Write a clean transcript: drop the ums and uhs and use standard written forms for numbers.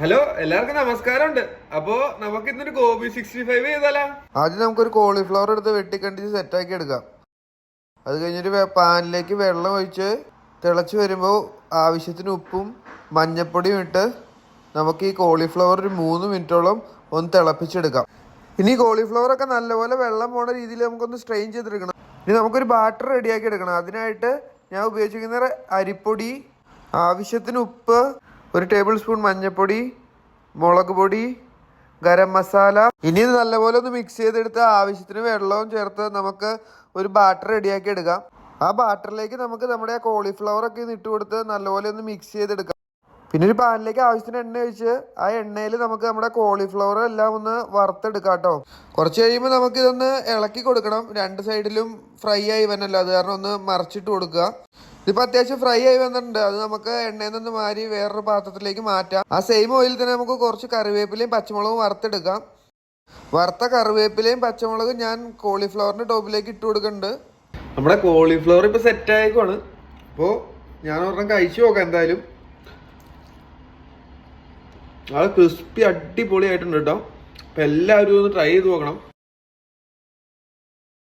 Hello, എല്ലാവർക്കും നമസ്കാരമുണ്ട്. അപ്പോ നമുക്ക് ഇന്നൊരു ഗോബി 65 ചെയ്താലോ? ആദ്യം നമുക്കൊരു കോളിഫ്ലവർ എടുത്ത് വെട്ടിക്കണ്ടിച്ച് സെറ്റാക്കി എടുക്കാം. അത് കഴിഞ്ഞൊരു പാനിലേക്ക് വെള്ളം ഒഴിച്ച് തിളച്ച് വരുമ്പോൾ ആവശ്യത്തിന് ഉപ്പും മഞ്ഞപ്പൊടിയും ഇട്ട് നമുക്ക് ഈ കോളിഫ്ലവർ ഒരു 3 മിനിറ്റോളം ഒന്ന് തിളപ്പിച്ചെടുക്കാം. ഇനി കോളിഫ്ലവറൊക്കെ നല്ലപോലെ വെള്ളം പോണ രീതിയിൽ നമുക്കൊന്ന് സ്ട്രെയിൻ ചെയ്തെടുക്കണം. ഇനി നമുക്കൊരു ബാറ്റർ റെഡിയാക്കി എടുക്കണം. അതിനായിട്ട് ഞാൻ ഉപയോഗിച്ചിരിക്കുന്ന അരിപ്പൊടി, ആവശ്യത്തിന് ഉപ്പ്, 1 ടേബിൾ സ്പൂൺ മഞ്ഞൾപ്പൊടി, മുളക് പൊടി, ഗരം മസാല. ഇനി ഇത് നല്ലപോലെ ഒന്ന് മിക്സ് ചെയ്തെടുത്ത് ആവശ്യത്തിന് വെള്ളവും ചേർത്ത് നമുക്ക് ഒരു ബാറ്റർ റെഡിയാക്കി എടുക്കാം. ആ ബാറ്ററിലേക്ക് നമുക്ക് നമ്മുടെ കോളിഫ്ലവർ ഒക്കെ ഇട്ട് കൊടുത്ത് നല്ലപോലെ ഒന്ന് മിക്സ് ചെയ്തെടുക്കാം. പിന്നെ ഒരു പാനിലേക്ക് ആവശ്യത്തിന് എണ്ണ ഒഴിച്ച് ആ എണ്ണയിൽ നമുക്ക് നമ്മുടെ കോളിഫ്ലവർ എല്ലാം ഒന്ന് വറുത്തെടുക്കാം കേട്ടോ. കുറച്ച് കഴിയുമ്പോൾ നമുക്ക് ഇതൊന്ന് ഇളക്കി കൊടുക്കണം. 2 സൈഡിലും ഫ്രൈ ആയി വന്നല്ലോ, അത് കാരണം ഒന്ന് മറിച്ചിട്ട് കൊടുക്കുക. ഇതിപ്പോൾ അത്യാവശ്യം ഫ്രൈ ആയി വന്നിട്ടുണ്ട്. അത് നമുക്ക് എണ്ണയിൽ നിന്ന് മാറി വേറൊരു പാത്രത്തിലേക്ക് മാറ്റാം. ആ സെയിം ഓയിൽ തന്നെ നമുക്ക് കുറച്ച് കറിവേപ്പിലയും പച്ചമുളകും വറുത്തെടുക്കാം. വറുത്ത കറിവേപ്പിലയും പച്ചമുളകും ഞാൻ കോളിഫ്ലവറിൻ്റെ ടോപ്പിലേക്ക് ഇട്ട് കൊടുക്കുന്നുണ്ട്. നമ്മുടെ കോളിഫ്ലവർ ഇപ്പൊ സെറ്റ് ആയിക്കോണ്. അപ്പോൾ ഞാൻ ഒരെണ്ണം കഴിച്ചു നോക്കാം. എന്തായാലും അത് ക്രിസ്പി അടിപൊളിയായിട്ടുണ്ട് കേട്ടോ. അപ്പം എല്ലാവരും ഒന്ന് ട്രൈ ചെയ്ത് നോക്കണം.